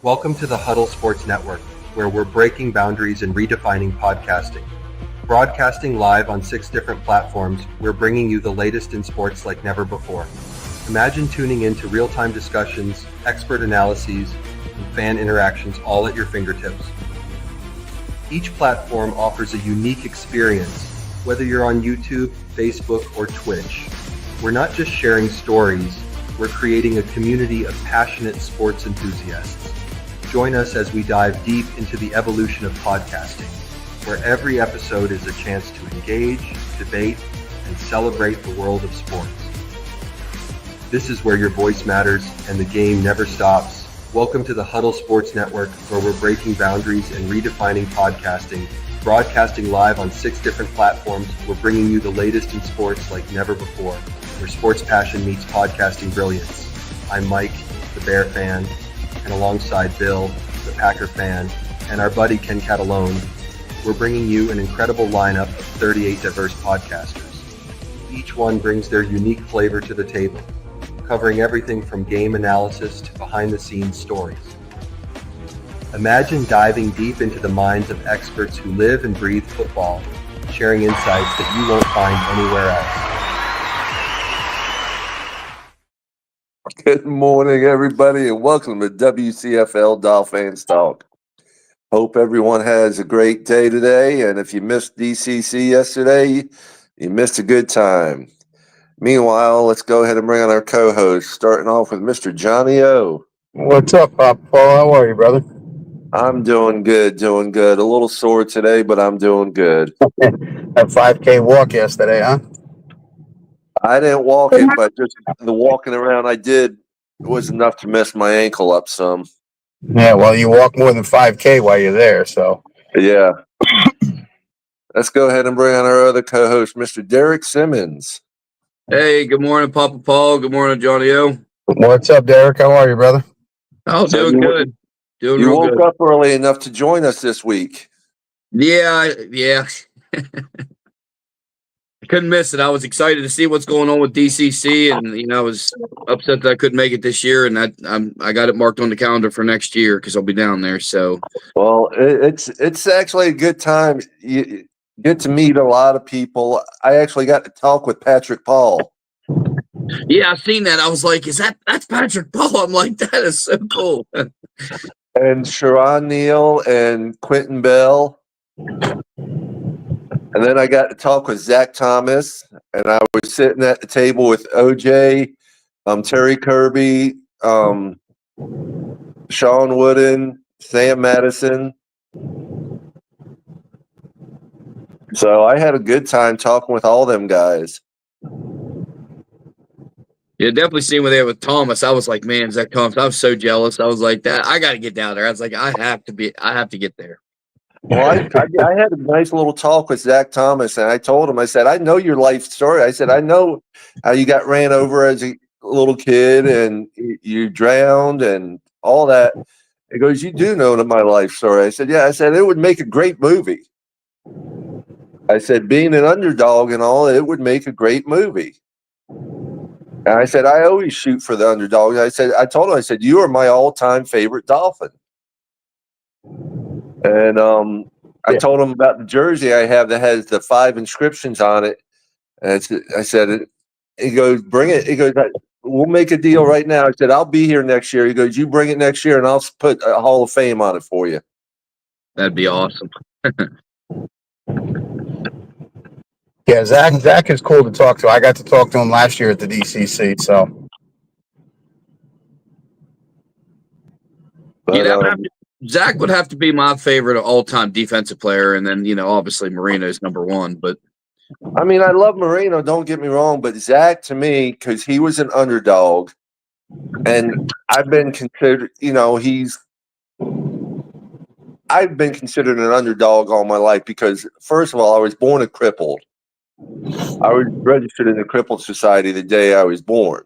Welcome to the Huddle Sports Network, where we're breaking boundaries and redefining podcasting. Broadcasting live on 6 different platforms, we're bringing you the latest in sports like never before. Imagine tuning into real-time discussions, expert analyses, and fan interactions all at your fingertips. Each platform offers a unique experience, whether you're on YouTube, Facebook, or Twitch. We're not just sharing stories, we're creating a community of passionate sports enthusiasts. Join us as we dive deep into the evolution of podcasting, where every episode is a chance to engage, debate, and celebrate the world of sports. This is where your voice matters and the game never stops. Welcome to the Huddle Sports Network, where we're breaking boundaries and redefining podcasting. Broadcasting live on 6 different platforms, we're bringing you the latest in sports like never before, where sports passion meets podcasting brilliance. I'm Mike, the Bear fan, and alongside Bill, the Packer fan, and our buddy Ken Catalone, we're bringing you an incredible lineup of 38 diverse podcasters. Each one brings their unique flavor to the table, covering everything from game analysis to behind-the-scenes stories. Imagine diving deep into the minds of experts who live and breathe football, sharing insights that you won't find anywhere else. Good morning, everybody, and welcome to WCFL DolFans Talk. Hope everyone has a great day today, and if you missed DCC yesterday, you missed a good time. Meanwhile, let's go ahead and bring on our co-host, starting off with Mr. Johnny O. What's up, Pop Paul? How are you, brother? I'm doing good. A little sore today, but I'm doing good. That 5K walk yesterday, huh? I didn't walk it, but just the walking around I did was enough to mess my ankle up some. Yeah, well, you walk more than 5K while you're there, so. Yeah. Let's go ahead and bring on our other co-host, Mr. Derek Simmons. Hey, good morning, Papa Paul. Good morning, Johnny O. What's up, Derek? How are you, brother? Oh, So doing good. Doing You real woke good. up early enough to join us this week. Yeah. I couldn't miss it. I was excited to see what's going on with DCC, and I was upset that I couldn't make it this year, and I got it marked on the calendar for next year because I'll be down there. So, Well, it's actually a good time. You get to meet a lot of people. I actually got to talk with Patrick Paul. yeah, I seen that. I was like, that's Patrick Paul? I'm like, that is so cool. And Sharon Neal and Quentin Bell. And then I got to talk with Zach Thomas, and I was sitting at the table with OJ, Terry Kirby, Sean Wooden, Sam Madison. So I had a good time talking with all them guys. Yeah, definitely seen with there with Thomas. I was like, man, Zach Thomas. I was so jealous. I was like, that I got to get down there. I was like, I have to get there. Well, I had a nice little talk with Zach Thomas, and I told him, I said, I know your life story. I said, I know how you got ran over as a little kid and you drowned and all that. He goes, you do know my life story. I said, yeah. I said, it would make a great movie. I said, being an underdog and all, it would make a great movie. And I said, I always shoot for the underdog. I told him, I said, you are my all-time favorite Dolphin. And I told him about the jersey I have that has the 5 inscriptions on it. And I said, he goes, bring it. He goes, we'll make a deal right now. I said, I'll be here next year. He goes, you bring it next year, and I'll put a Hall of Fame on it for you. That'd be awesome. Yeah, Zach is cool to talk to. I got to talk to him last year at the DCC, so. But, Zach would have to be my favorite all-time defensive player, and then obviously Marino's number 1. But I mean, I love Marino. Don't get me wrong, but Zach to me, because he was an underdog, and I've been considered. I've been considered an underdog all my life because, first of all, I was born a crippled. I was registered in the Crippled Society the day I was born,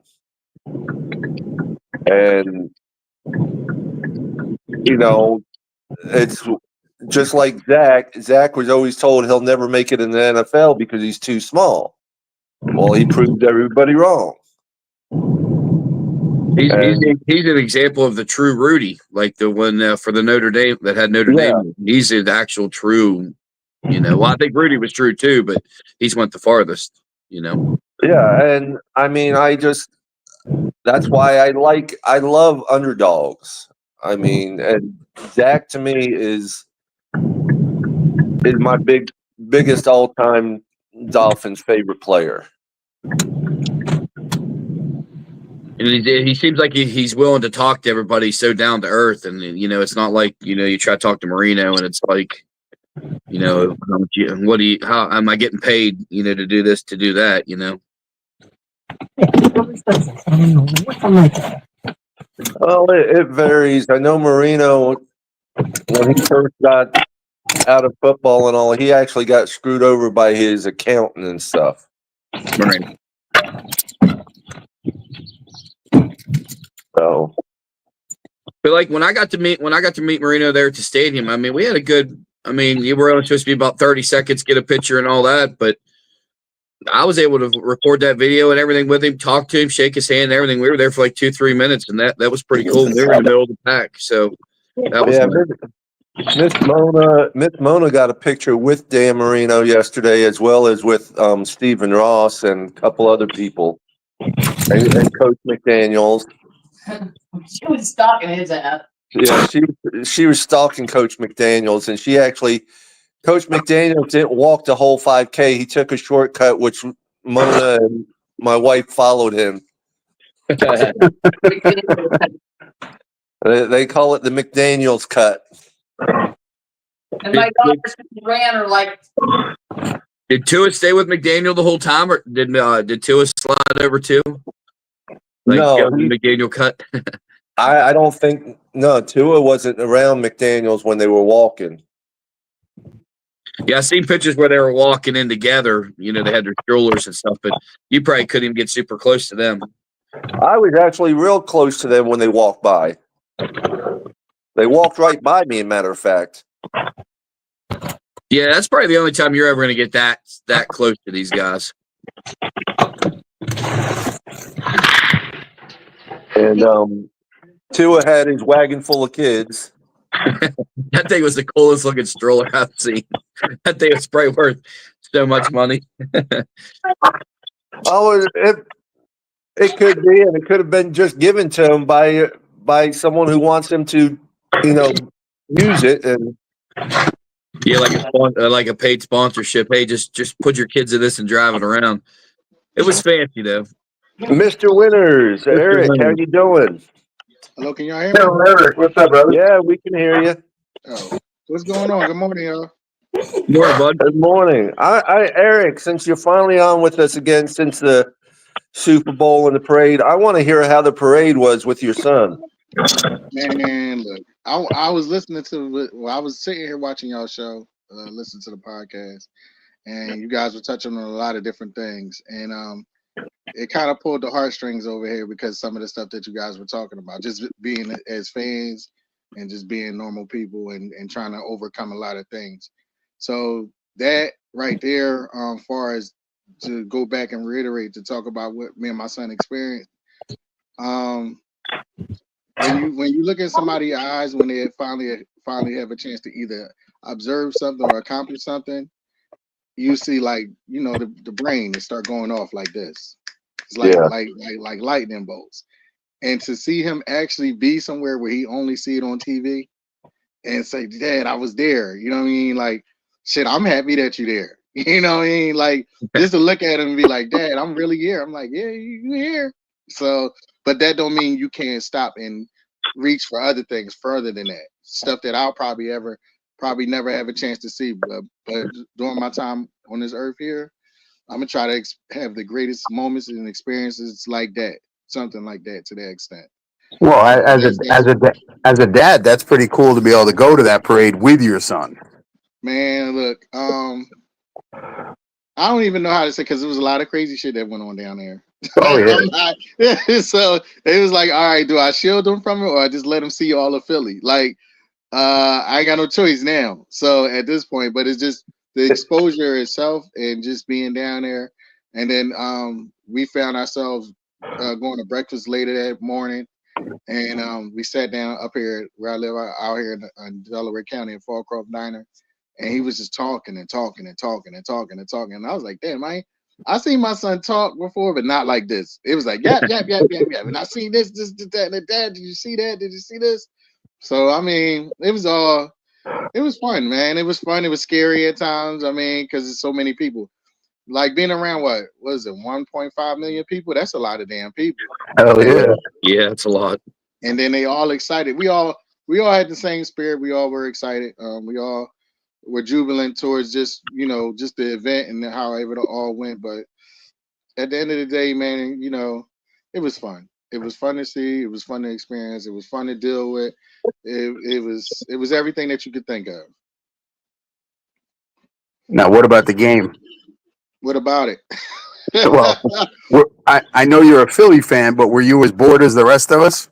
and it's just like Zach. Zach was always told he'll never make it in the NFL because he's too small. Well, he proved everybody wrong. He's an example of the true Rudy, like the one for the Notre Dame that had Notre Dame. He's an actual true, well, I think Rudy was true too, but he's went the farthest, Yeah, and I mean, that's why I love underdogs. I mean, and Zach to me is my biggest all time Dolphins favorite player. And he seems like he's willing to talk to everybody. He's so down to earth, and it's not like you try to talk to Marino, and it's like, how am I getting paid, to do this, to do that, Well, it varies. I know Marino, when he first got out of football and all, he actually got screwed over by his accountant and stuff. Marino. So, but like when I got to meet Marino there at the stadium, I mean, we had a good. I mean, you were only supposed to be about 30 seconds, get a picture and all that, but I was able to record that video and everything with him, talk to him, shake his hand, and everything. We were there for like 2-3 minutes, and that was pretty cool. We were in the middle of the pack, so that was nice. Miss Mona got a picture with Dan Marino yesterday, as well as with Stephen Ross and a couple other people, and Coach McDaniels. She was stalking his ass. Yeah, she was stalking Coach McDaniels, and Coach McDaniels didn't walk the whole 5K. He took a shortcut, which Mona and my wife followed him. They call it the McDaniels cut. And my daughter ran her like. Did Tua stay with McDaniel the whole time, or did Tua slide over too? No, McDaniel cut. I don't think. No, Tua wasn't around McDaniels when they were walking. Yeah, I seen pictures where they were walking in together. They had their strollers and stuff, but you probably couldn't even get super close to them. I was actually real close to them when they walked by. They walked right by me, as a matter of fact. Yeah, that's probably the only time you're ever going to get that close to these guys. And Tua had his wagon full of kids. That thing was the coolest looking stroller I've seen. That thing was probably worth so much money. Oh, it could be, and it could have been just given to him by someone who wants him to, use it. And yeah, like a paid sponsorship. Hey, just put your kids in this and drive it around. It was fancy though. Mr. Winters, Eric, how you doing? Hello, can y'all hear me? Hello, Eric. What's up, brother? Yeah, we can hear you. Oh, what's going on? Good morning, y'all. Morning, bud. Good morning. Eric, since you're finally on with us again since the Super Bowl and the parade, I want to hear how the parade was with your son. Man, look, I was listening to. Well, I was sitting here watching y'all show, listening to the podcast, and you guys were touching on a lot of different things, and it kind of pulled the heartstrings over here because some of the stuff that you guys were talking about, just being as fans and just being normal people and trying to overcome a lot of things. So that right there, far as to go back and reiterate to talk about what me and my son experienced. When you look at somebody's eyes when they finally have a chance to either observe something or accomplish something, you see the brain start going off like this. It's like lightning bolts. And to see him actually be somewhere where he only see it on TV and say, Dad, I was there. You know what I mean? Like, shit, I'm happy that you're there. You know what I mean? Like, just to look at him and be like, Dad, I'm really here. I'm like, yeah, you here. So, but that don't mean you can't stop and reach for other things further than that. Stuff that I'll probably never have a chance to see. But during my time on this earth here, I'm gonna try to have the greatest moments and experiences like that, something like that to that extent. Well, as a dad, that's pretty cool to be able to go to that parade with your son. Man, look, I don't even know how to say because there was a lot of crazy shit that went on down there. Oh yeah. So it was like, all right, do I shield them from it or I just let them see all of Philly? Like, I ain't got no choice now. So at this point, but it's just the exposure itself and just being down there. And then we found ourselves going to breakfast later that morning, and we sat down up here where I live out here in Delaware County in Fallcroft Diner, and he was just talking and talking and talking and talking and talking, and I was like, damn, I seen my son talk before, but not like this. It was like yap yap yap yap yap, and I seen this that and that. Did you see that? Did you see this? So I mean, it was fun, man. It was fun. It was scary at times. I mean, because there's so many people. Like being around what is it, 1.5 million people? That's a lot of damn people. Hell yeah. Yeah, it's a lot. And then they all excited. We all had the same spirit. We all were excited. We all were jubilant towards just the event and however it all went. But at the end of the day, man, it was fun. It was fun to see. It was fun to experience. It was fun to deal with. It was everything that you could think of. Now, what about the game? What about it? Well, I know you're a Philly fan, but were you as bored as the rest of us?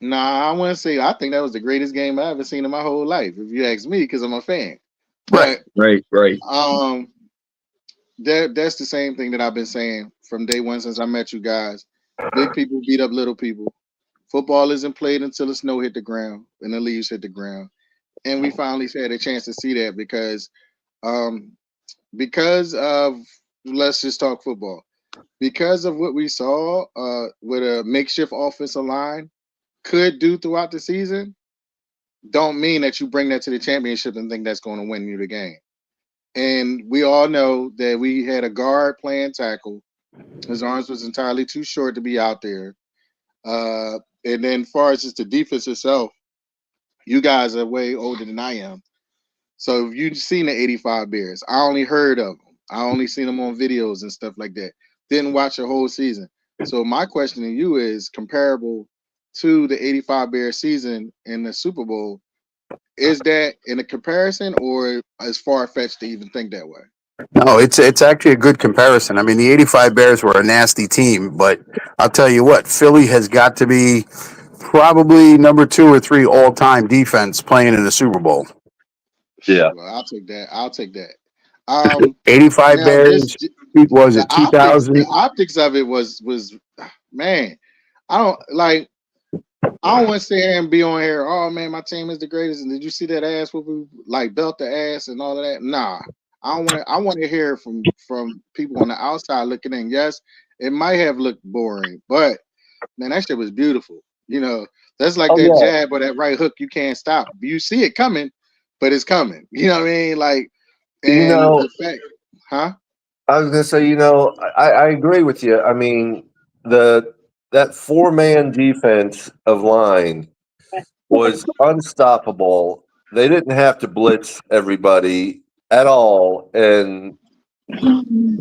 Nah, I wouldn't say. I think that was the greatest game I ever seen in my whole life, if you ask me, because I'm a fan. But Right. that's the same thing that I've been saying from day one since I met you guys. Big people beat up little people. Football isn't played until the snow hit the ground and the leaves hit the ground. And we finally had a chance to see that because of, let's just talk football. Because of what we saw with a makeshift offensive line could do throughout the season, don't mean that you bring that to the championship and think that's going to win you the game. And we all know that we had a guard playing tackle. His arms was entirely too short to be out there. And then as far as just the defense itself, you guys are way older than I am. So if you've seen the 85 Bears, I only heard of them. I only seen them on videos and stuff like that. Didn't watch the whole season. So my question to you is comparable to the 85 Bears season in the Super Bowl. Is that in a comparison or as far-fetched to even think that way? No, it's actually a good comparison. I mean, the 85 Bears were a nasty team, but I'll tell you what, Philly has got to be probably number 2 or 3 all-time defense playing in the Super Bowl. Yeah. Well, I'll take that. 85 Now Bears, was it 2000? The optics of it was man. I don't want to sit here and be on here. Oh man, my team is the greatest. And did you see that ass whooping, like belt the ass and all of that? Nah, I want to hear from people on the outside looking in. Yes, it might have looked boring, but man, that shit was beautiful. That's like that jab or that right hook you can't stop. You see it coming, but it's coming. You know what I mean? Like, and the fact, huh? I was gonna say, I agree with you. I mean, that 4-man defense of line was unstoppable. They didn't have to blitz everybody at all. And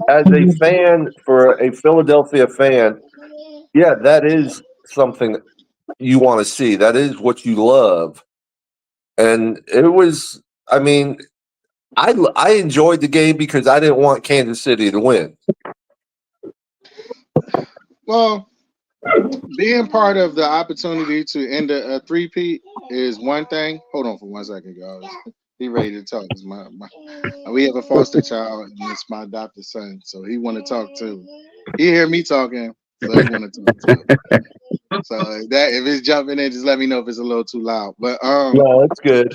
as a fan, for a Philadelphia fan, yeah, that is something you want to see. That is what you love. And it was, I mean, I enjoyed the game because I didn't want Kansas City to win. Well, being part of the opportunity to end a three-peat is one thing. Hold on for 1 second, guys. He ready to talk. We have a foster child, and it's my adopted son, so he want to talk too. He hear me talking, so he want to talk too. So that if it's jumping in, just let me know if it's a little too loud. But No, it's good.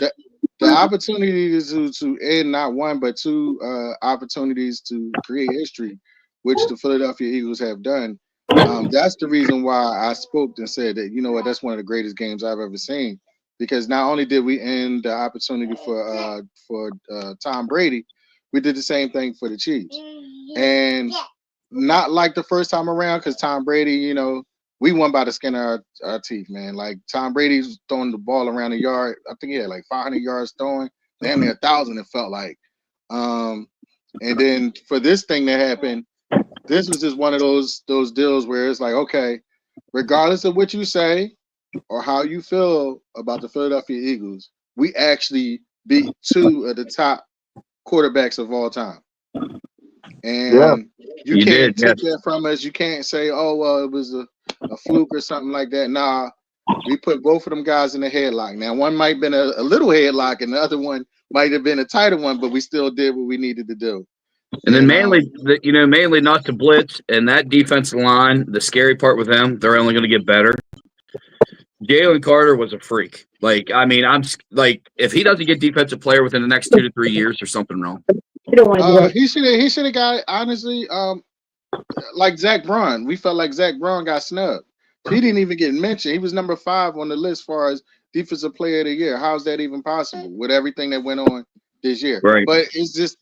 The opportunity to end not one but two opportunities to create history, which the Philadelphia Eagles have done. That's the reason why I spoke and said that, you know what, that's one of the greatest games I've ever seen. Because not only did we end the opportunity for Tom Brady, we did the same thing for the Chiefs. And not like the first time around, because Tom Brady, we won by the skin of our teeth, man. Like Tom Brady's throwing the ball around the yard. I think he had like 500 yards throwing, damn near 1,000. It felt like. And then for this thing that happened, this was just one of those deals where it's like, okay, regardless of what you say or how you feel about the Philadelphia Eagles, we actually beat 2 of the top quarterbacks of all time. And you can't take that from us. You can't say, oh, well, it was a fluke or something like that. Nah, we put both of them guys in a headlock. Now, one might have been a little headlock and the other one might have been a tighter one, but we still did what we needed to do. And then And mainly not to blitz, and that defensive line. The scary part with them, they're only going to get better. Jalen Carter was a freak. Like, I mean, if he doesn't get defensive player within the next 2 to 3 years, there's something wrong. he should have got, honestly, like Zach Braun. We felt like Zach Braun got snubbed. He didn't even get mentioned. He was number 5 on the list as far as defensive player of the year. How's that even possible with everything that went on this year? Right. But he's just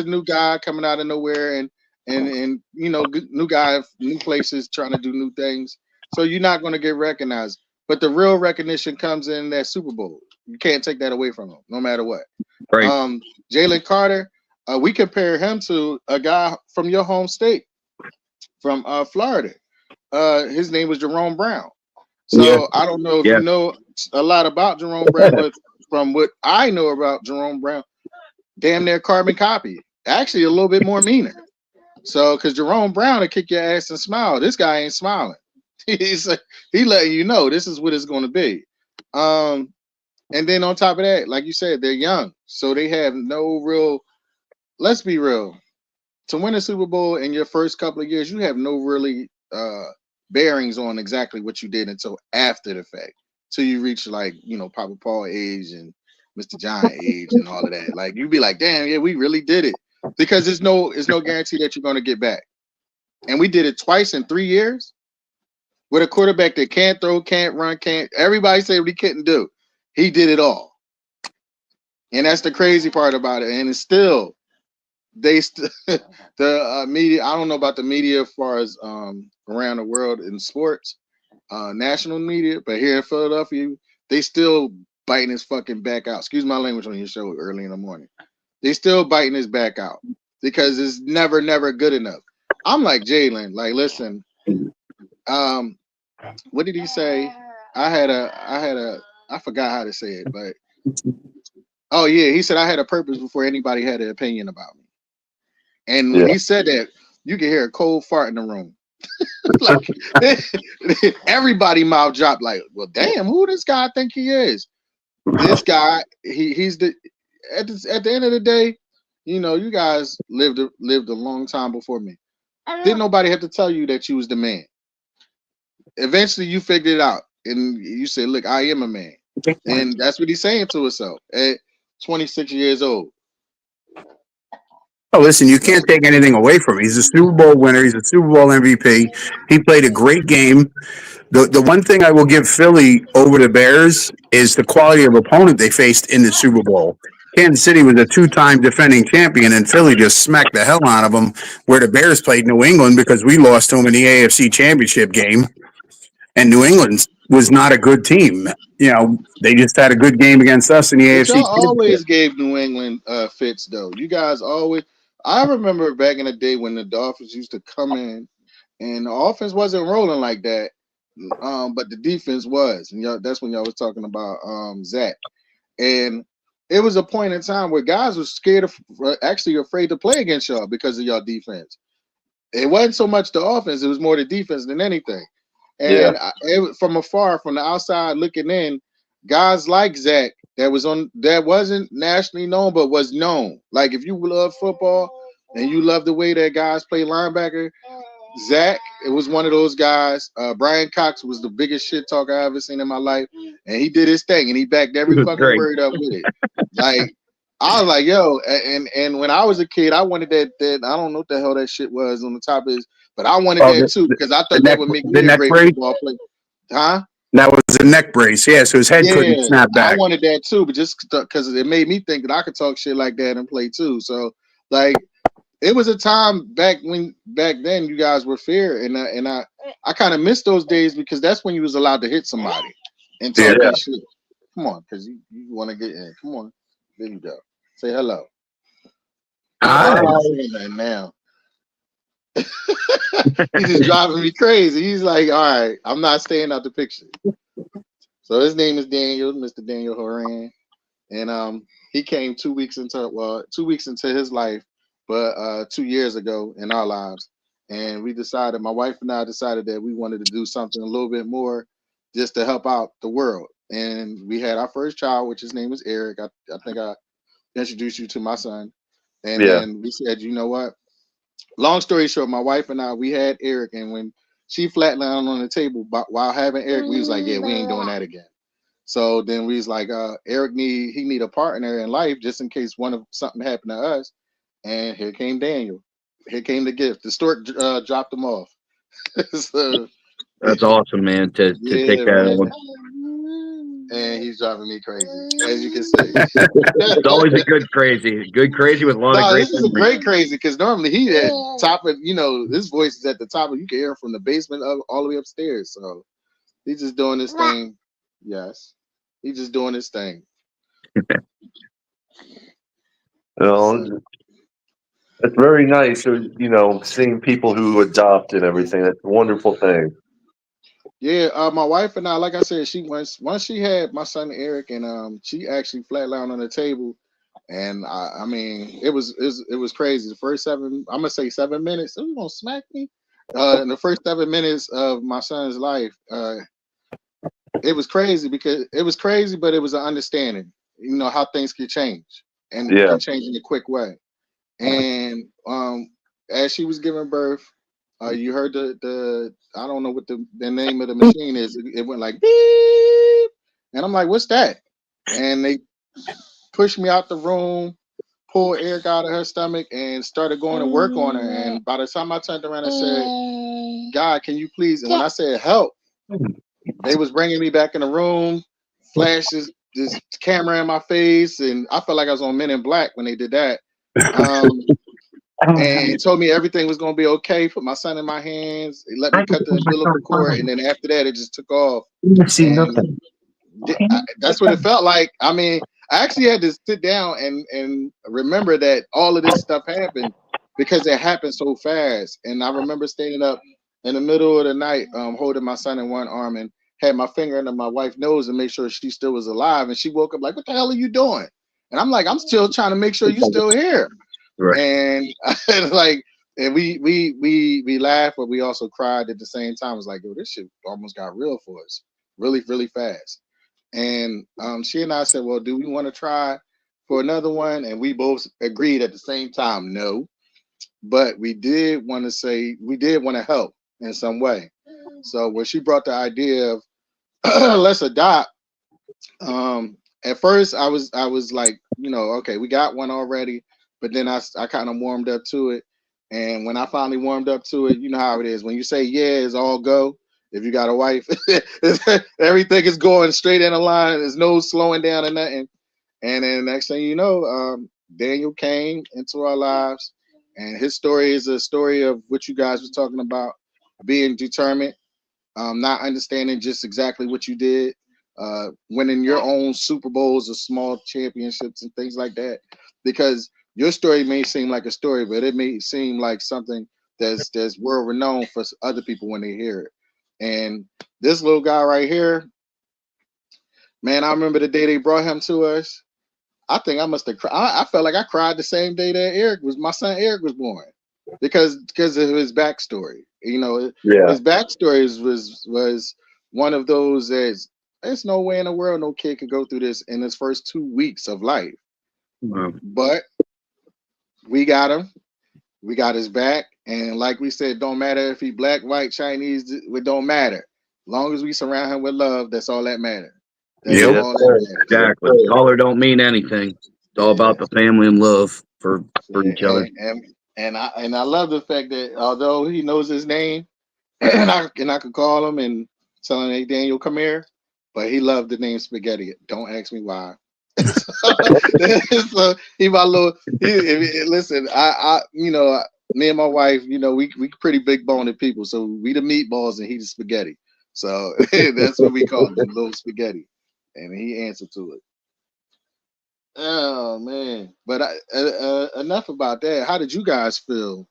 a new guy coming out of nowhere, and new guy, new places, trying to do new things. So you're not going to get recognized. But the real recognition comes in that Super Bowl. You can't take that away from him, no matter what. Right. Jalen Carter, we compare him to a guy from your home state, from Florida. His name was Jerome Brown. So I don't know if you know a lot about Jerome Brown, but from what I know about Jerome Brown, damn near carbon copy. Actually, a little bit more meaner. So, because Jerome Brown will kick your ass and smile. This guy ain't smiling. He letting you know this is what it's going to be. And then on top of that, like you said, they're young, so they have no real. Let's be real. To win a Super Bowl in your first couple of years, you have no really bearings on exactly what you did until after the fact. Till you reach Papa Paul age and Mr. John age and all of that. Like you'd be like, damn, yeah, we really did it. Because there's no guarantee that you're gonna get back. And we did it twice in 3 years with a quarterback that can't throw, can't run, everybody said what he couldn't do. He did it all. And that's the crazy part about it. And it's still the media, I don't know about the media as far as around the world in sports, national media, but here in Philadelphia, they still biting his fucking back out. Excuse my language on your show early in the morning. They still biting his back out because it's never good enough. I'm like Jalen, like, listen, what did he say? I forgot how to say it, but oh yeah, he said I had a purpose before anybody had an opinion about me. And when he said that, you could hear a cold fart in the room. Like everybody mouth dropped. Like, well, damn, who this guy think he is? This guy, he's the at the end of the day, you guys lived a long time before me. Didn't nobody have to tell you that you was the man. Eventually, you figured it out, and you said, "Look, I am a man," and that's what he's saying to himself at 26 years old. Oh, listen, you can't take anything away from him. He's a Super Bowl winner. He's a Super Bowl MVP. He played a great game. The one thing I will give Philly over the Bears is the quality of opponent they faced in the Super Bowl. Kansas City was a 2-time defending champion, and Philly just smacked the hell out of them, where the Bears played New England because we lost to them in the AFC Championship game, and New England was not a good team. They just had a good game against us in the AFC Y'all Championship. always gave New England fits, though. You guys always. I remember back in the day when the Dolphins used to come in, and the offense wasn't rolling like that, but the defense was, and that's when y'all was talking about Zach. And it was a point in time where guys were scared actually afraid to play against y'all because of y'all defense. It wasn't so much the offense; it was more the defense than anything. And from afar, from the outside looking in, guys like Zach that wasn't nationally known but was known. Like if you love football and you love the way that guys play linebacker, Zach, it was one of those guys. Brian Cox was the biggest shit talker I ever seen in my life, and he did his thing and he backed every fucking word up with it. Like I was like, yo, and when I was a kid, I wanted that I don't know what the hell that shit was on the top of his, but I wanted that too because I thought that would make me a great football player. Huh? That was a neck brace, so his head couldn't snap back. I wanted that too, but just because it made me think that I could talk shit like that and play too. So, like, it was a time back then you guys were fair, and I kind of missed those days because that's when you was allowed to hit somebody and talk that shit. Come on, because you want to get in. Come on, there you go. Say hello. Hi. Now. He's just driving me crazy. He's like, all right, I'm not staying out the picture. So his name is Daniel, Mr. Daniel Horan. And he came 2 weeks into his life, but 2 years ago in our lives. And my wife and I decided that we wanted to do something a little bit more just to help out the world. And we had our first child, which his name is Eric. I think I introduced you to my son. And then we said, you know what? Long story short, my wife and I, we had Eric, and when she flatlined on the table while having Eric, we was like, yeah, we ain't doing that again. So then we was like, Eric need a partner in life just in case something happened to us. And here came Daniel. Here came the gift. The stork dropped him off. So, That's awesome, man. To take that on. And he's driving me crazy, as you can see. It's always a good crazy with a lot of great. This is a great crazy because normally he at top of, his voice is at the top, you can hear him from the basement all the way upstairs. So he's just doing his thing. Yes, he's just doing his thing. It's very nice, seeing people who adopt and everything. That's a wonderful thing. Yeah, my wife and I, like I said, once she had my son Eric, and she actually flatlined on the table, and I mean, it was crazy. The first 7 minutes, you gonna smack me? In the first 7 minutes of my son's life, it was crazy, but it was an understanding, how things can change and can change in a quick way. And as she was giving birth, you heard the I don't know what the name of the machine is. It went like beep, and I'm like, "What's that?" And they pushed me out the room, pulled Eric out of her stomach, and started going to work on her. And by the time I turned around and said, "God, can you please?" And when I said help, they was bringing me back in the room, flashes, this camera in my face, and I felt like I was on Men in Black when they did that. And told me everything was going to be okay. Put my son in my hands. He let me cut the umbilical cord, and then after that, it just took off. That's what it felt like. I mean, I actually had to sit down and remember that all of this stuff happened because it happened so fast. And I remember standing up in the middle of the night, holding my son in one arm and had my finger under my wife's nose and make sure she still was alive. And she woke up like, "What the hell are you doing?" And I'm like, "I'm still trying to make sure you're still here." Right. And we laughed, but we also cried at the same time. It was like, yo, this shit almost got real for us, really, really fast. And she and I said, well, do we want to try for another one? And we both agreed at the same time, no. But we did want to help in some way. So when she brought the idea of let's adopt, at first I was like, okay, we got one already. But then I kind of warmed up to it. And when I finally warmed up to it, you know how it is. When you say yeah, it's all go. If you got a wife, everything is going straight in a line. There's no slowing down or nothing. And then next thing you know, Daniel came into our lives. And his story is a story of what you guys were talking about, being determined, not understanding just exactly what you did, winning your own Super Bowls or small championships and things like that. Because your story may seem like a story, but it may seem like something that's world renowned for other people when they hear it. And this little guy right here, man, I remember the day they brought him to us. I think I must have cried. I felt like I cried the same day that my son Eric was born, because of his backstory. His backstory was one of those that there's no way in the world no kid could go through this in his first 2 weeks of life. Wow. But we got him. We got his back. And like we said, don't matter if he black, white, Chinese, it don't matter. As long as we surround him with love, that's all that matters. Exactly. Color don't mean anything. It's all about the family and love for each other. And I love the fact that although he knows his name, and I could call him and tell him, hey, Daniel, come here. But he loved the name Spaghetti. Don't ask me why. So listen, I me and my wife, we pretty big boned people, so we the meatballs and he the spaghetti. So that's what we call him, the little spaghetti. And he answered to it. Oh man. But enough about that. How did you guys feel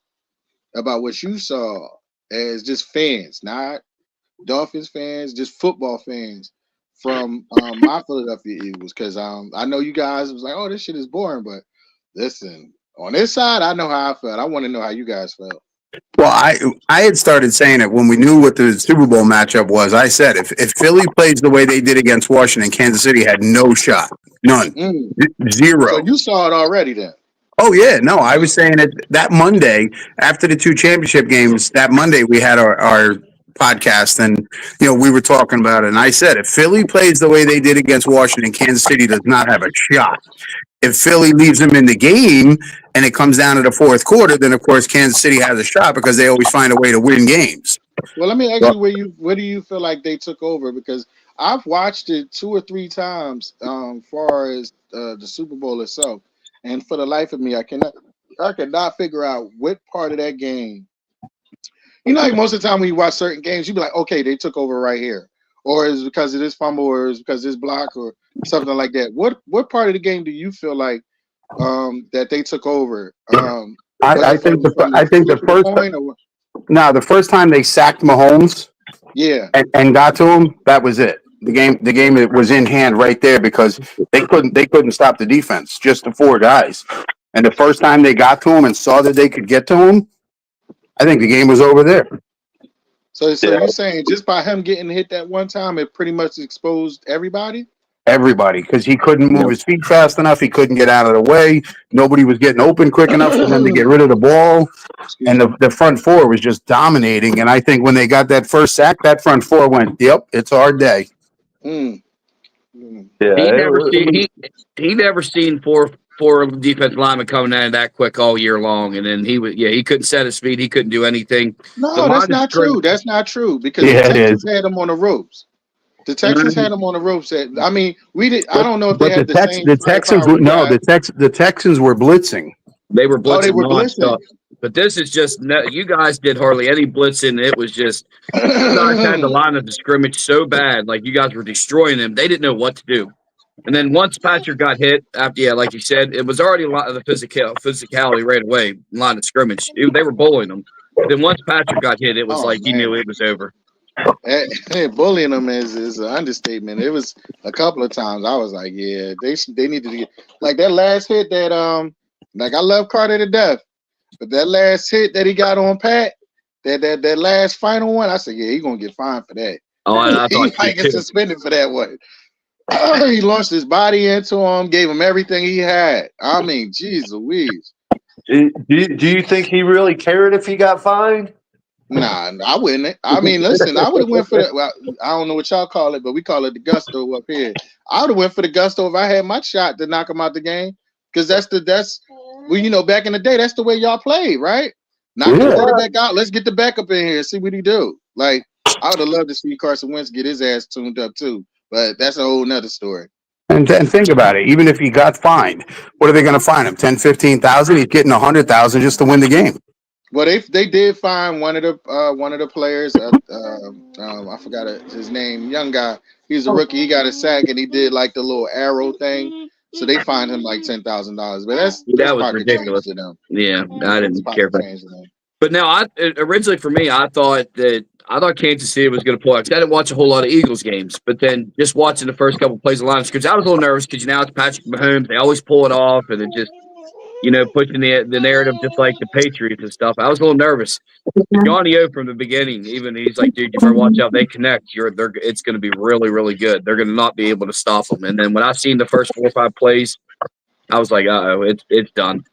about what you saw as just fans, not Dolphins fans, just football fans from my Philadelphia Eagles? Because I know you guys was like, oh, this shit is boring, but listen, on this side, I know how I felt. I want to know how you guys felt. Well, I had started saying it when we knew what the Super Bowl matchup was. I said if Philly plays the way they did against Washington, Kansas City had no shot, none, zero. So you saw it already then? Oh yeah, no, I was saying it that Monday after the two championship games. That Monday we had our podcast, and we were talking about it. And I said, if Philly plays the way they did against Washington, Kansas City does not have a shot. If Philly leaves them in the game and it comes down to the fourth quarter, then of course Kansas City has a shot because they always find a way to win games. Well, let me ask you where do you feel like they took over? Because I've watched it 2 or 3 times, far as the Super Bowl itself, and for the life of me, I cannot figure out what part of that game. Like most of the time when you watch certain games, you be like, okay, they took over right here, or is it because of this fumble, or is it because of this block, or something like that. What part of the game do you feel like that they took over? I think the first time they sacked Mahomes, and got to him, that was it. The game was in hand right there because they couldn't stop the defense, just the 4 guys. And the first time they got to him and saw that they could get to him, I think the game was over there. So you're saying just by him getting hit that one time, it pretty much exposed everybody? Everybody, because he couldn't move his feet fast enough. He couldn't get out of the way. Nobody was getting open quick enough for them to get rid of the ball. And the front 4 was just dominating. And I think when they got that first sack, that front 4 went, yep, it's our day. Mm. Yeah, he never seen four defensive linemen coming at it that quick all year long, and then he couldn't set his feet, he couldn't do anything. No, that's not true. That's not true because the Texans had him on the ropes. The Texans had him on the ropes. I mean, we did. I don't know if they had the same. The Texans were the Texans were blitzing. They were blitzing. They were blitzing. But this is just you guys did hardly any blitzing. It was just you guys had the line of the scrimmage so bad, like you guys were destroying them. They didn't know what to do. And then once Patrick got hit, after like you said, it was already a lot of the physicality right away, line of scrimmage. They were bullying them. But then once Patrick got hit, it was you knew it was over. Bullying them is an understatement. It was a couple of times I was like, yeah, they needed to get like that last hit that like I love Carter to death, but that last hit that he got on Pat, that last final one, I said, yeah, he's gonna get fined for that. Oh, I thought he might get suspended for that one. He launched his body into him, gave him everything he had. I mean, geez Louise. Do you think he really cared if he got fined? Nah, I wouldn't. I mean, listen, I would have went for that. Well, I don't know what y'all call it, but we call it the gusto up here. I would have went for the gusto if I had my shot to knock him out the game, because that's well, back in the day, that's the way y'all played, right? Knock the quarterback out. Let's get the backup in here and see what he do. Like, I would have loved to see Carson Wentz get his ass tuned up too, but that's a whole nother story. And think about it. Even if he got fined, what are they going to fine him? 10, 15,000? He's getting 100,000 just to win the game. Well, they did find one of the players. I forgot his name. Young guy. He's a rookie. He got a sack and he did like the little arrow thing. So they fined him like $10,000. But that was ridiculous to them. Yeah, I didn't care for that. But now, originally for me, I thought Kansas City was going to pull out. I didn't watch a whole lot of Eagles games, but then just watching the first couple of plays of line of scrimmage, I was a little nervous because now it's Patrick Mahomes. They always pull it off, and it just pushing the narrative just like the Patriots and stuff. I was a little nervous. Johnny O from the beginning, even he's like, dude, you better watch out. They connect. It's going to be really, really good. They're going to not be able to stop them. And then when I seen the first 4 or 5 plays, I was like, it's done.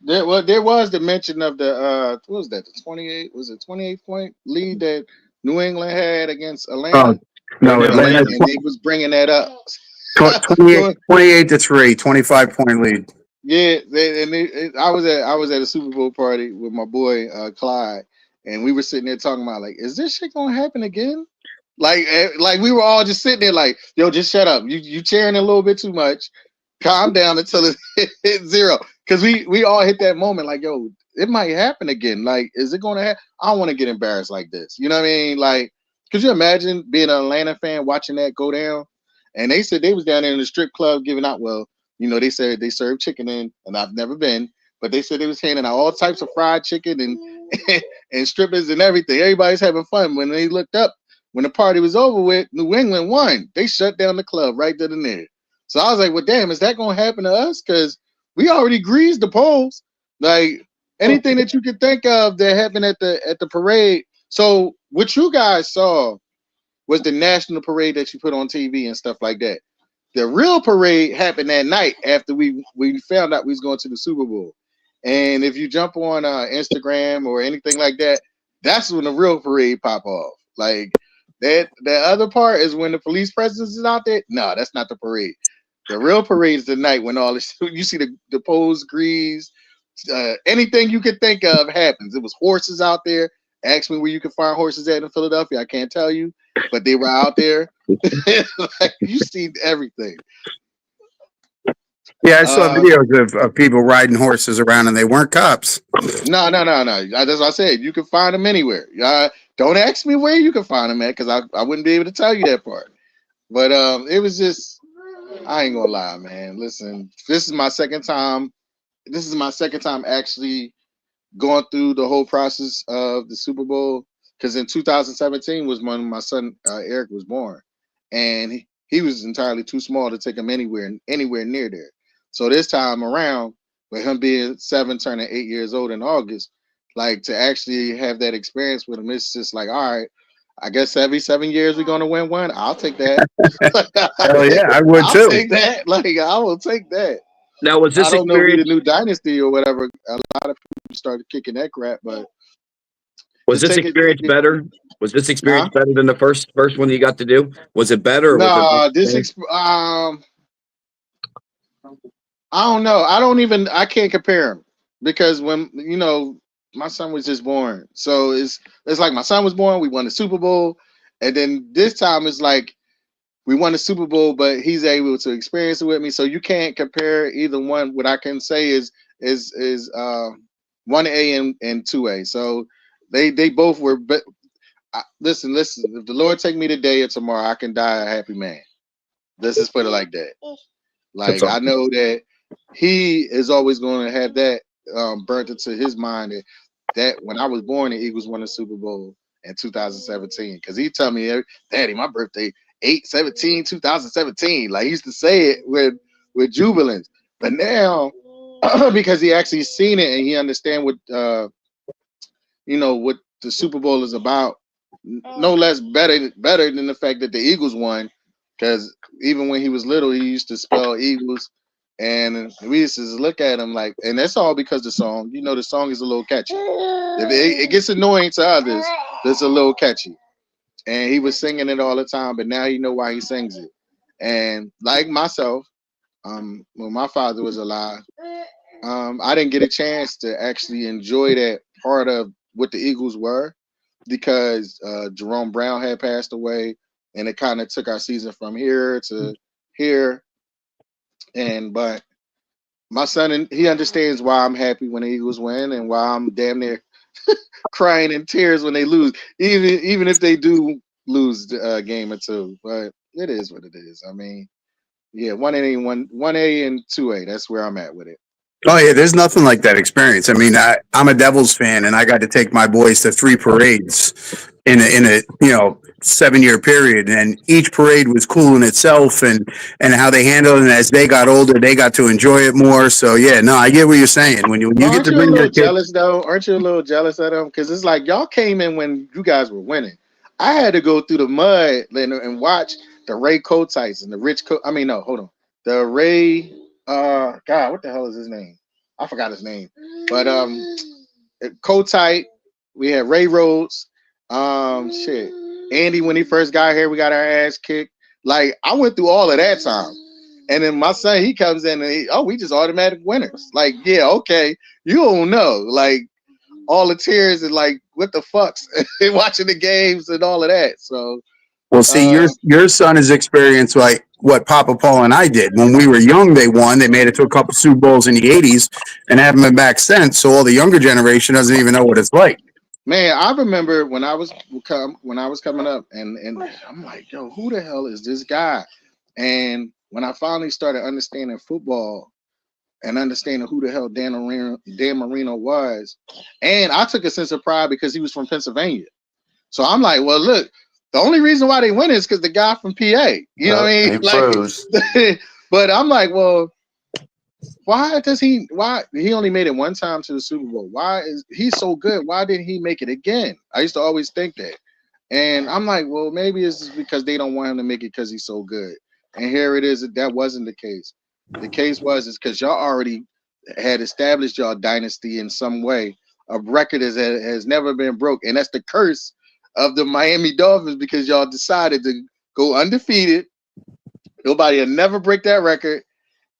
There was the mention of the what was that? The 28-point lead that New England had against Atlanta. Atlanta. And they was bringing that up. 28-3, 25-point lead. Yeah, I was at a Super Bowl party with my boy Clyde, and we were sitting there talking about like, is this shit gonna happen again? Like we were all just sitting there like, yo, just shut up. You cheering a little bit too much. Calm down until it hit 0. Because we all hit that moment like, yo, it might happen again. Like, is it gonna happen? I don't want to get embarrassed like this. You know what I mean? Like, could you imagine being an Atlanta fan watching that go down? And they said they was down there in the strip club giving out. Well, they said they served chicken in, and I've never been, but they said they was handing out all types of fried chicken and strippers and everything. Everybody's having fun. When they looked up, when the party was over with, New England won. They shut down the club right then and there. So I was like, well, damn, is that going to happen to us? Because we already greased the polls. Like, anything that you could think of that happened at the parade. So what you guys saw was the national parade that you put on TV and stuff like that. The real parade happened that night after we found out we was going to the Super Bowl. And if you jump on Instagram or anything like that, that's when the real parade pop off. Like that other part is when the police presence is out there. No, that's not the parade. The real parade is the night when all this you see the pose grease, anything you could think of happens. It was horses out there. Ask me where you can find horses at in Philadelphia. I can't tell you, but they were out there. Like, you see everything. Yeah, I saw videos of people riding horses around and they weren't cops. No. That's what I said. You can find them anywhere. Don't ask me where you can find them at, because I wouldn't be able to tell you that part. But it was just, I ain't gonna lie, man. Listen, this is my second time. This is my second time actually going through the whole process of the Super Bowl. Because in 2017 was when my son Eric was born, and he was entirely too small to take him anywhere near there. So this time around, with him being 7, turning 8 years old in August, like to actually have that experience with him, it's just like, all right, I guess every 7 years we're gonna win one. I'll take that. Hell yeah, I would too. I'll take that. Like, I will take that. Now, was this I don't know if we experience the new dynasty or whatever. A lot of people started kicking that crap, but was this experience better? Was this experience better than the first one you got to do? Was it better? Or no, was it I don't know. I can't compare them, because when my son was just born, so it's like my son was born, we won the Super Bowl, and then this time it's like we won the Super Bowl, but he's able to experience it with me. So you can't compare either one. What I can say is 1A and 2A. So they both were. But listen. If the Lord take me today or tomorrow, I can die a happy man. Let's just put it like that. Like, I know that he is always going to have that burnt into his mind that when I was born, the Eagles won the Super Bowl in 2017. Because he told me, Daddy, my birthday 8/17/2017. Like, he used to say it with jubilance. But now, because he actually seen it and he understand what what the Super Bowl is about, no less better than the fact that the Eagles won. Because even when he was little, he used to spell Eagles, and we used to look at him like, and that's all because the song. The song is a little catchy. If it gets annoying to others, it's a little catchy. And he was singing it all the time, but now he know why he sings it. And like myself, when my father was alive, I didn't get a chance to actually enjoy that part of what the Eagles were, because Jerome Brown had passed away, and it kind of took our season from here to here. But my son, he understands why I'm happy when the Eagles win and why I'm damn near crying in tears when they lose, even if they do lose a game or two. But it is what it is. I mean, yeah, 1A and 2A. That's where I'm at with it. Oh yeah, there's nothing like that experience. I mean, I'm a Devils fan, and I got to take my boys to 3 parades in a 7-year period, and each parade was cool in itself, and how they handled it. And as they got older, they got to enjoy it more. So yeah, no, I get what you're saying. When you get to bring your kids, jealous though, aren't you a little jealous of them? Because it's like y'all came in when you guys were winning. I had to go through the mud and watch the Ray Cotites and the Rich. The Ray. God, what the hell is his name? I forgot his name. But Kotite, we had Ray Rhodes. Andy, when he first got here, we got our ass kicked. Like, I went through all of that time. And then my son, he comes in and we just automatic winners. Like, yeah, okay. You don't know. Like, all the tears and like, what the fucks? Watching the games and all of that. So well, see, your son has experienced like what Papa Paul and I did. When we were young, they won. They made it to a couple Super Bowls in the 80s and haven't been back since. So all the younger generation doesn't even know what it's like. Man, I remember when I was coming up, and I'm like, yo, who the hell is this guy? And when I finally started understanding football and understanding who the hell Dan Marino was, and I took a sense of pride because he was from Pennsylvania. So I'm like, well, look, the only reason why they win is because the guy from PA. You know what I mean? Like, but I'm like, well, why he only made it one time to the Super Bowl? Why is he so good? Why didn't he make it again? I used to always think that. And I'm like, well, maybe it's just because they don't want him to make it because he's so good. And here it is. That wasn't the case. The case is because y'all already had established y'all dynasty in some way. A record has never been broke, and that's the curse of the Miami Dolphins because y'all decided to go undefeated. Nobody will never break that record,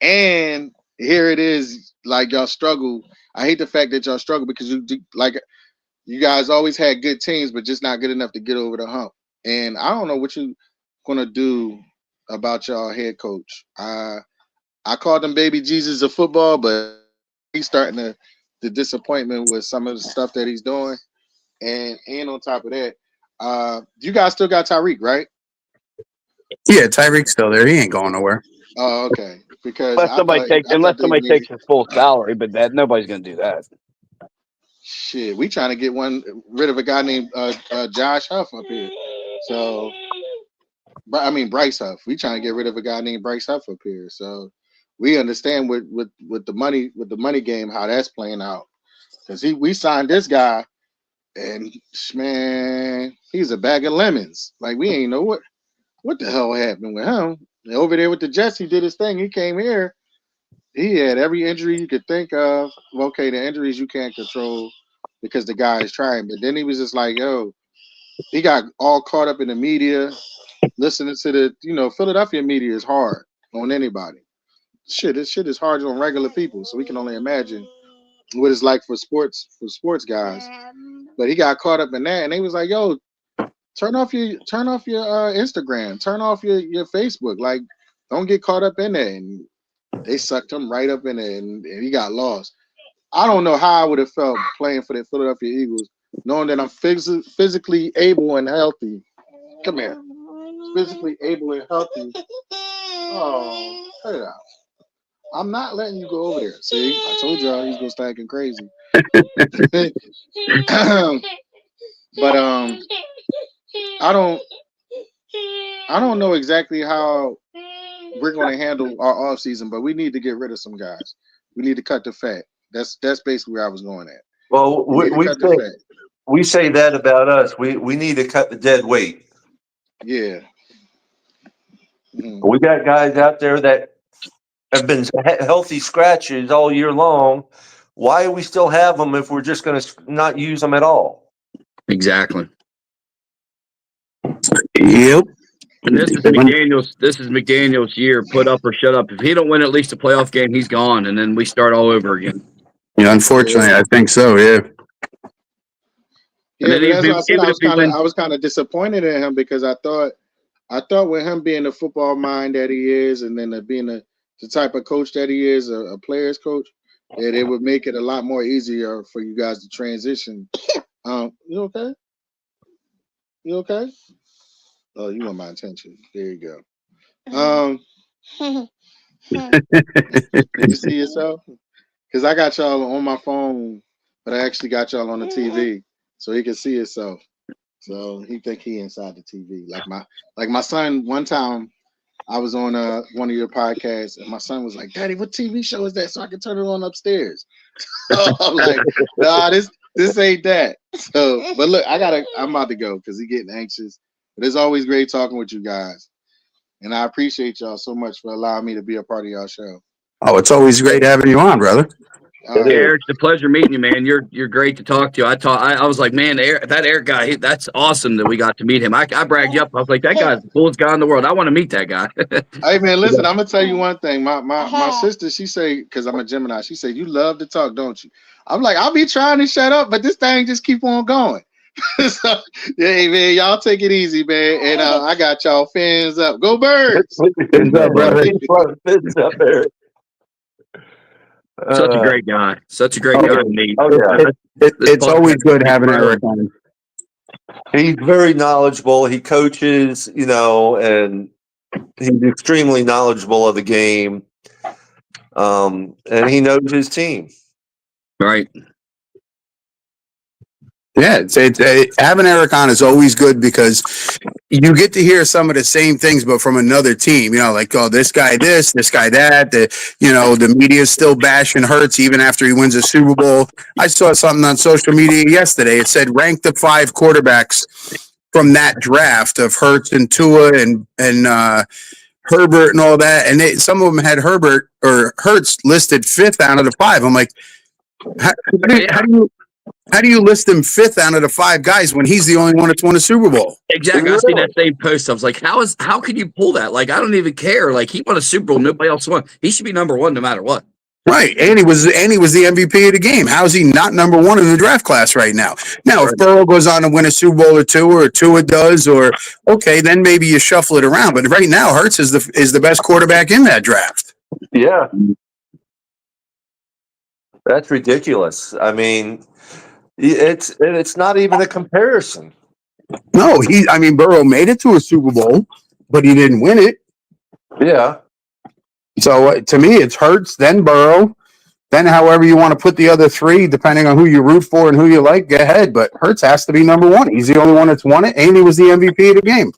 and here it is. Like y'all struggle. I hate the fact that y'all struggle because you guys always had good teams, but just not good enough to get over the hump. And I don't know what you gonna do about y'all head coach. I called him baby Jesus of football, but he's starting the disappointment with some of the stuff that he's doing. And on top of that, you guys still got Tyreek, right? Yeah, Tyreek's still there. He ain't going nowhere. Oh, okay. Because Unless somebody takes his full salary, but nobody's going to do that. Shit, we trying to get rid of a guy named Josh Huff up here. So, I mean Bryce Huff. We trying to get rid of a guy named Bryce Huff up here. So, we understand with the money game how that's playing out. Because we signed this guy, and man, he's a bag of lemons. Like we ain't know what the hell happened with him. Over there with the Jets, he did his thing. He came here. He had every injury you could think of. Okay, the injuries you can't control because the guy is trying. But then he was just like, yo, he got all caught up in the media, listening to the, Philadelphia media is hard on anybody. This shit is hard on regular people. So we can only imagine what it's like for sports guys. But he got caught up in that, and they was like, yo, turn off your Instagram, turn off your Facebook. Like, don't get caught up in that. And they sucked him right up in it, and he got lost. I don't know how I would have felt playing for the Philadelphia Eagles, knowing that I'm physically able and healthy. Come here. Physically able and healthy. Oh, cut it out. I'm not letting you go over there. See, I told y'all he's going to start acting crazy. But I don't know exactly how we're going to handle our offseason, but we need to get rid of some guys. We need to cut the fat. That's basically where I was going at. Well, we say that about us. We need to cut the dead weight. Yeah. Mm-hmm. We got guys out there that have been healthy scratches all year long. Why do we still have them if we're just going to not use them at all? Exactly. Yep. And this is McDaniel's year. Put up or shut up. If he don't win at least a playoff game, he's gone, and then we start all over again. Yeah, unfortunately, I think so. Yeah. Yeah, that's what I said. I was kind of disappointed in him because I thought with him being the football mind that he is, and then being the type of coach that he is, a player's coach, that it would make it a lot more easier for you guys to transition. You okay? You okay? Oh, you want my attention. There you go. You see yourself? Because I got y'all on my phone, but I actually got y'all on the TV, so he can see himself. So he think he inside the TV. Like my son, one time I was on one of your podcasts, and my son was like, "Daddy, what TV show is that? So I can turn it on upstairs." So I'm like, "Nah, this ain't that." So, but look, I'm about to go because he's getting anxious. But it's always great talking with you guys, and I appreciate y'all so much for allowing me to be a part of y'all show. Oh, it's always great having you on, brother. Eric, it's a pleasure meeting you, man. You're great to talk to. I was like, man, that Eric guy, that's awesome that we got to meet him. I bragged you up. I was like, that guy's the coolest guy in the world. I want to meet that guy. Hey man, listen, I'm gonna tell you one thing. My sister, she say, because I'm a Gemini, she said, you love to talk, don't you? I'm like, I'll be trying to shut up, but this thing just keep on going. So, hey man, y'all take it easy, man. And I got y'all fans up. Go Birds! Fins up, brother. Fins up, Eric. Such a great guy. Such a great guy to meet. Oh, yeah. It's always good having Eric on. He's very knowledgeable. He coaches, and he's extremely knowledgeable of the game. And he knows his team. Right. Yeah, it's having Eric on is always good because you get to hear some of the same things, but from another team. Like, oh, this guy this guy that. The media is still bashing Hurts even after he wins a Super Bowl. I saw something on social media yesterday. It said rank the 5 quarterbacks from that draft of Hurts and Tua and Herbert and all that, and some of them had Herbert or Hurts listed 5th out of the 5. I'm like, how do you list him 5th out of the 5 guys when he's the only one that's won a Super Bowl? Exactly. I seen that same post. I was like, how can you pull that? Like, I don't even care. Like, he won a Super Bowl. Nobody else won. He should be number 1 no matter what. Right, and he was the MVP of the game. How is he not number 1 in the draft class right now? Now, if Burrow goes on to win a Super Bowl or 2, or Tua does, or okay, then maybe you shuffle it around. But right now, Hurts is the best quarterback in that draft. Yeah, that's ridiculous. I mean, it's not even a comparison. No, Burrow made it to a Super Bowl, but he didn't win it. Yeah. So to me, it's Hurts, then Burrow, then however you want to put the other 3, depending on who you root for and who you like, go ahead. But Hurts has to be number 1. He's the only one that's won it, and he was the MVP of the game.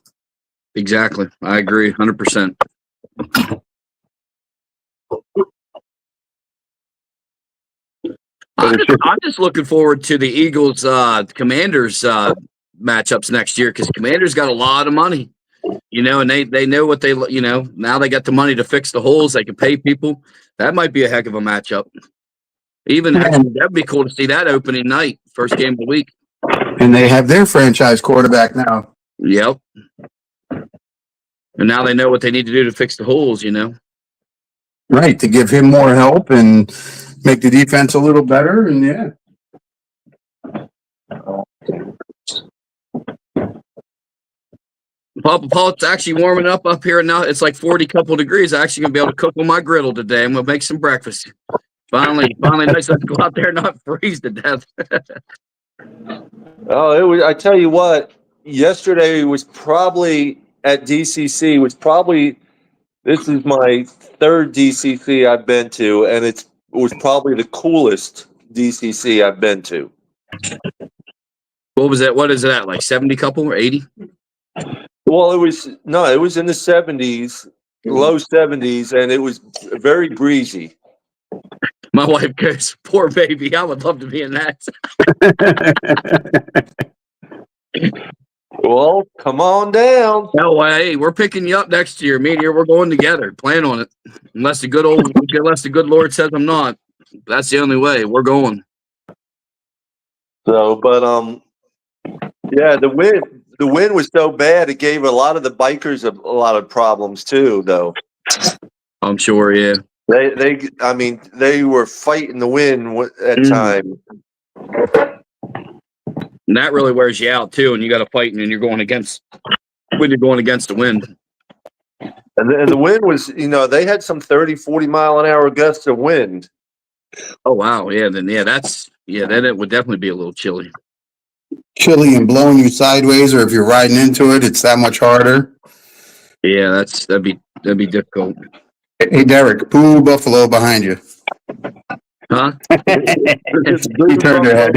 Exactly. I agree 100%. I'm just looking forward to the Eagles Commanders matchups next year, because Commanders got a lot of money. And they know what now they got the money to fix the holes. They can pay people. That might be a heck of a matchup. That'd be cool to see that opening night, first game of the week. And they have their franchise quarterback now. Yep. And now they know what they need to do to fix the holes, Right, to give him more help and make the defense a little better, and yeah. Paul, it's actually warming up here now. It's like 40 couple degrees. I'm actually gonna be able to cook on my griddle today. I'm gonna make some breakfast. Finally, nice to go out there and not freeze to death. I tell you what, yesterday was probably at DCC. This is my 3rd DCC I've been to, and it was probably the coolest DCC I've been to. What was that? What is that? Like 70 couple or 80? Well, it was in the 70s, low 70s, and it was very breezy. My wife goes, "Poor baby, I would love to be in that." Well, come on down. No way. We're picking you up next year. Me and you, we're going together. Plan on it. Unless the good Lord says I'm not. That's the only way. We're going. So, but yeah, the wind was so bad it gave a lot of the bikers a lot of problems too, though. I'm sure, yeah. They were fighting the wind at times. And that really wears you out too, and you got to fight, and you're going against the wind. And the wind was, they had some 30, 40 mile an hour gusts of wind. Oh wow, yeah. Then then it would definitely be a little chilly. Chilly and blowing you sideways, or if you're riding into it, it's that much harder. Yeah, that'd be difficult. Hey, Derek, boo Buffalo behind you. Huh? She turned her head.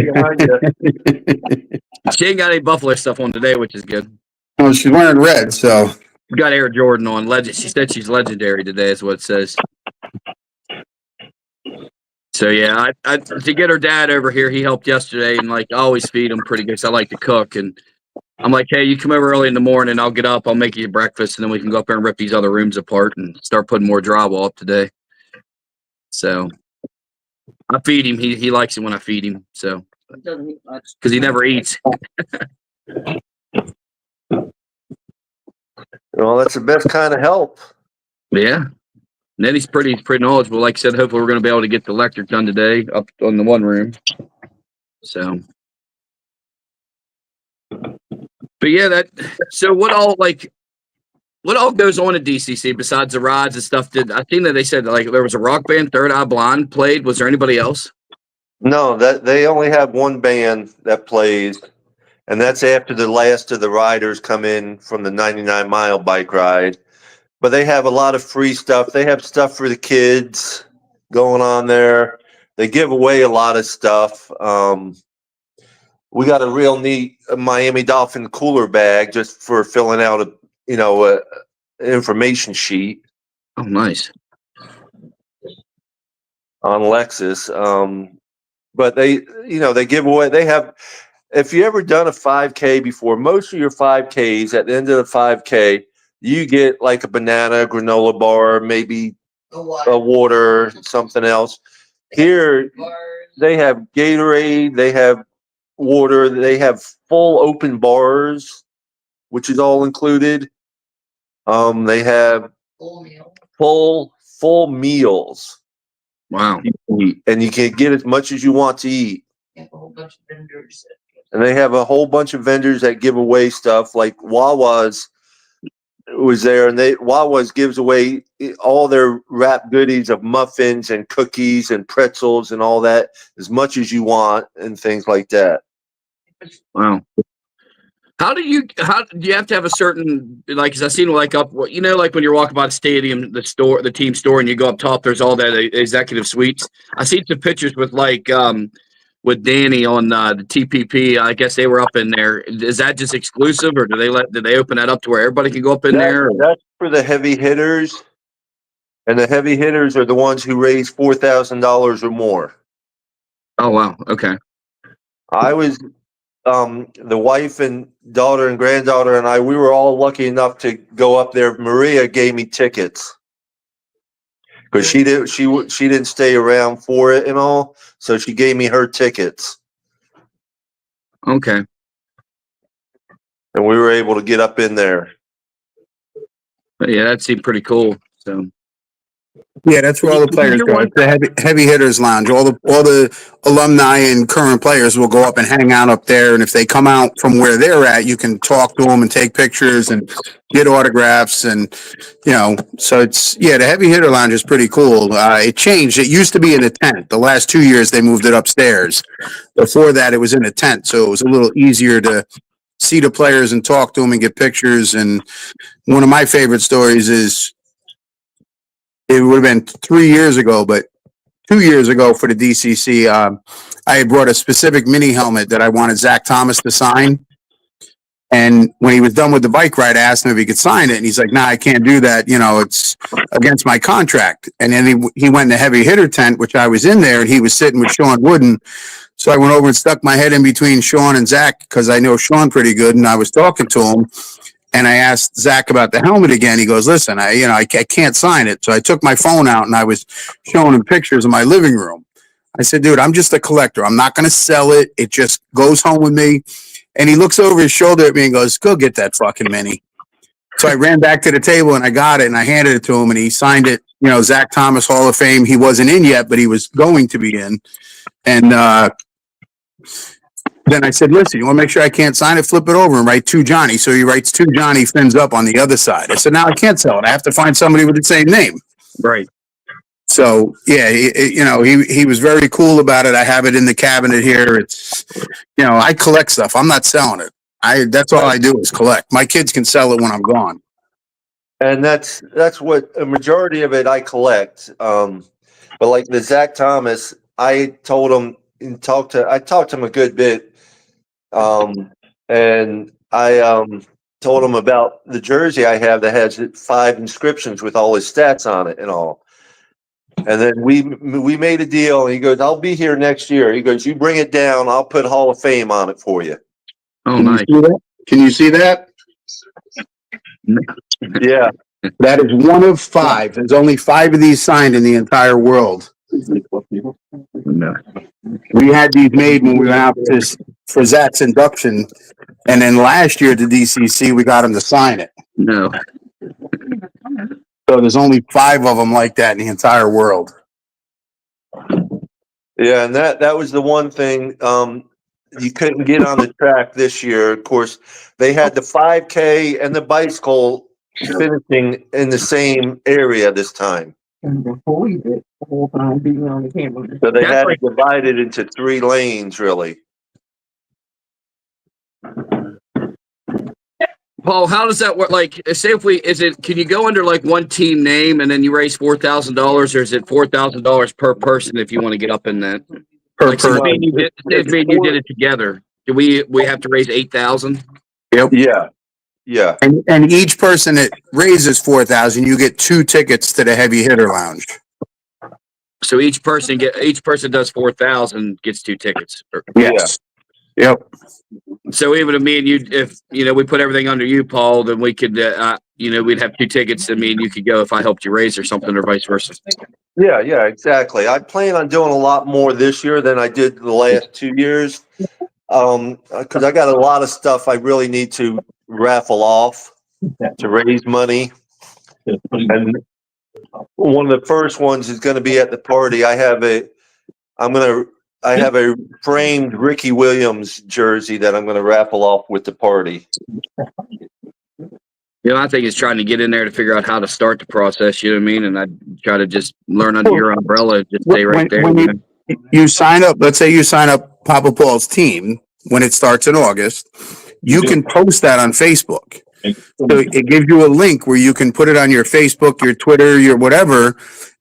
She ain't got any Buffalo stuff on today, which is good. Well, she's wearing red, so. We got Air Jordan on. She said she's legendary today, is what it says. So yeah, I to get her dad over here, he helped yesterday, and I always feed him pretty good. So I like to cook, and I'm like, hey, you come over early in the morning, I'll get up, I'll make you breakfast, and then we can go up there and rip these other rooms apart and start putting more drywall up today. So I feed him. He likes it when I feed him. So because he never eats. Well, that's the best kind of help. Yeah. And then he's pretty knowledgeable. Like I said, hopefully we're going to be able to get the electric done today up on the one room. So, but yeah, so what all goes on at DCC besides the rides and stuff? I think that they said there was a rock band, Third Eye Blind played. Was there anybody else? No, that they only have one band that plays, and that's after the last of the riders come in from the 99-mile bike ride. But they have a lot of free stuff. They have stuff for the kids going on there. They give away a lot of stuff. We got a real neat Miami Dolphin cooler bag just for filling out an information sheet. Oh, nice. On Lexus. But they give away. They have. If you ever done a 5K before, most of your 5Ks at the end of the 5K, you get like a banana, granola bar, maybe a water, something else. Here, they have Gatorade, they have water, they have full open bars, which is all included. They have full meals. Wow. You can eat, and you can get as much as you want to eat. Have a whole bunch of vendors. And they have a whole bunch of vendors that give away stuff, like Wawa's was there, and Wawa's gives away all their wrap goodies of muffins and cookies and pretzels and all that, as much as you want, and things like that. Wow. How do you have to have a certain, like, cause I've seen like up, like when you're walking by the stadium, the team store, and you go up top, there's all that executive suites. I seen some pictures with with Danny on the TPP. I guess they were up in there. Is that just exclusive, or did they open that up to where everybody can go up in there? That's for the heavy hitters, and the heavy hitters are the ones who raise $4,000 or more. Oh wow, okay. I was the wife and daughter and granddaughter and I, we were all lucky enough to go up there. Maria gave me tickets because she didn't stay around for it and all, so she gave me her tickets. Okay. And we were able to get up in there. Yeah, that seemed pretty cool. So. Yeah, that's where all the players go. It's the heavy hitters lounge. All the alumni and current players will go up and hang out up there. And if they come out from where they're at, you can talk to them and take pictures and get autographs. And so the heavy hitter lounge is pretty cool. It changed. It used to be in a tent. The last 2 years they moved it upstairs. Before that, it was in a tent, so it was a little easier to see the players and talk to them and get pictures. And one of my favorite stories is, it would have been 3 years ago, but 2 years ago for the DCC, I had brought a specific mini helmet that I wanted Zach Thomas to sign. And when he was done with the bike ride, I asked him if he could sign it. And he's like, "Nah, I can't do that. It's against my contract." And then he went in the heavy hitter tent, which I was in there, and he was sitting with Sean Wooden. So I went over and stuck my head in between Sean and Zach because I know Sean pretty good, and I was talking to him. And I asked Zach about the helmet again. He goes, "Listen, I can't sign it." So I took my phone out and I was showing him pictures of my living room. I said, "Dude, I'm just a collector. I'm not going to sell it. It just goes home with me." And he looks over his shoulder at me and goes, "Go get that fucking mini." So I ran back to the table and I got it and I handed it to him and he signed it. Zach Thomas Hall of Fame. He wasn't in yet, but he was going to be in. And then I said, "Listen, you want to make sure I can't sign it? Flip it over and write to Johnny." So he writes to Johnny Fins up on the other side. I said, "Now I can't sell it. I have to find somebody with the same name." Right. So yeah, he was very cool about it. I have it in the cabinet here. It's, I collect stuff. I'm not selling it. That's all I do is collect. My kids can sell it when I'm gone. And that's what a majority of it I collect. But like the Zach Thomas, I told him and I talked to him a good bit. And I told him about the jersey I have that has 5 inscriptions with all his stats on it and all. And then we made a deal. And he goes, "I'll be here next year." He goes, "You bring it down. I'll put Hall of Fame on it for you." Oh, nice. Can you see that? Yeah. That is one of 5. There's only 5 of these signed in the entire world. No. We had these made when we went out for Zach's induction. And then last year at the DCC, we got him to sign it. No. So there's only 5 of them like that in the entire world. Yeah, and that was the one thing you couldn't get on the track this year. Of course, they had the 5K and the bicycle finishing in the same area this time. And before we did the whole time being on the camera. So they had it divided into 3 lanes, really. Paul, how does that work? Like, say can you go under like one team name and then you raise $4,000, or is it $4,000 per person if you want to get up in that? Per person. You did it together. Do we have to raise 8,000? Yep. Yeah. And each person that raises 4,000, you get 2 tickets to the heavy hitter lounge. So each person does 4,000, gets 2 tickets. Yes. Yep. So even if me and you, if we put everything under you, Paul, then we could, we'd have 2 tickets. And me and you could go if I helped you raise or something, or vice versa. Yeah, exactly. I plan on doing a lot more this year than I did the last 2 years. Because I got a lot of stuff I really need to raffle off to raise money. And one of the first ones is going to be at the party. I have a framed Ricky Williams jersey that I'm going to raffle off with the party. I think it's trying to get in there to figure out how to start the process. You know what I mean? And I try to just learn under your umbrella, just stay right there. When you sign up, let's say you sign up Papa Paul's team when it starts in August, you can post that on Facebook. So it gives you a link where you can put it on your Facebook, your Twitter, your whatever,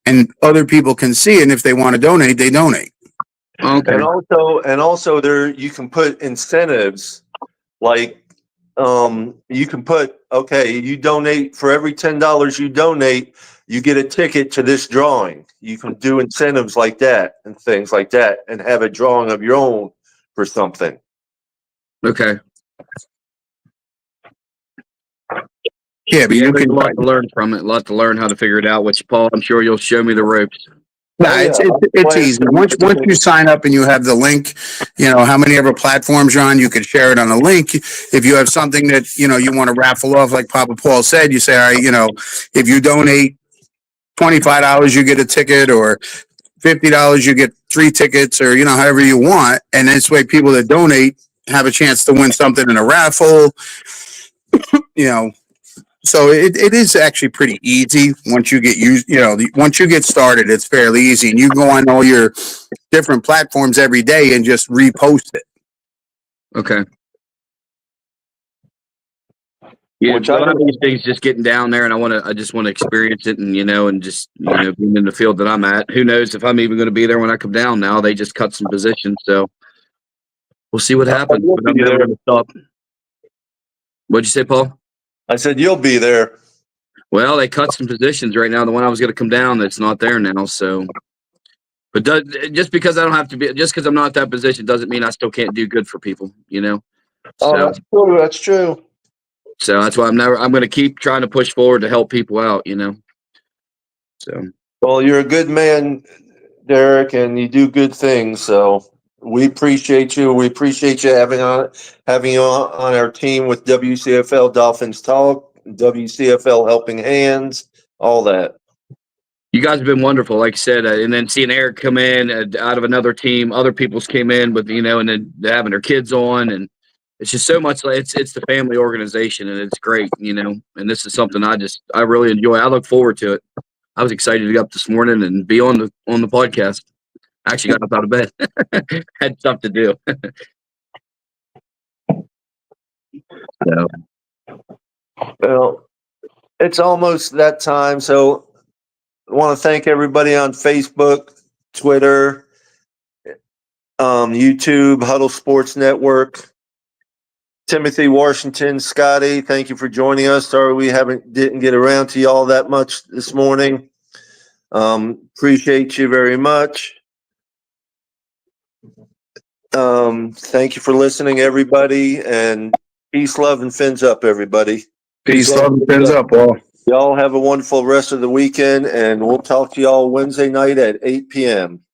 and other people can see it. And if they want to donate, they donate. Okay. And also there you can put incentives like you can put, okay, you donate for every $10 you donate, you get a ticket to this drawing. You can do incentives like that and things like that and have a drawing of your own for something. Okay. Yeah, but you can a lot to learn from it. A lot to learn how to figure it out. Which, Paul, I'm sure you'll show me the ropes. Nah, it's easy. Once you sign up and you have the link, how many ever platforms you're on, you can share it on a link. If you have something that, you want to raffle off, like Papa Paul said, you say, all right, if you donate $25, you get a ticket, or $50, you get 3 tickets, or, however you want. And this way people that donate have a chance to win something in a raffle, So it is actually pretty easy once you get used. Once you get started, it's fairly easy, and you go on all your different platforms every day and just repost it. Okay. Yeah, a lot of these things just getting down there, and I just want to experience it, and and just being in the field that I'm at. Who knows if I'm even going to be there when I come down? Now they just cut some positions, so we'll see what happens. But I'm never going to stop. What'd you say, Paul? I said you'll be there. Well, they cut some positions right now. The one I was going to come down, that's not there now. So, but just because I don't have to be, just because I'm not that position, doesn't mean I still can't do good for people. Oh, So, that's true. That's true. So that's why I'm going to keep trying to push forward to help people out. So. Well, you're a good man, Derek, and you do good things. So we appreciate you. We appreciate you having you on our team with WCFL Dolphins Talk, WCFL Helping Hands, all that. You guys have been wonderful, like I said, and then seeing Eric come in out of another team, other people's came in with and then having their kids on, and it's just so much. It's the family organization, and it's great, and this is something I really enjoy. I look forward to it. I was excited to get up this morning and be on the podcast. I actually got up out of bed, had stuff to do. So. Well, it's almost that time, so I want to thank everybody on Facebook, Twitter, YouTube, Huddle Sports Network. Timothy, Washington, Scotty, thank you for joining us. Sorry we didn't get around to y'all that much this morning. Appreciate you very much. Thank you for listening, everybody, and peace, love, and fins up, everybody. Peace, love, and fins up, all. Y'all have a wonderful rest of the weekend, and we'll talk to y'all Wednesday night at 8 p.m.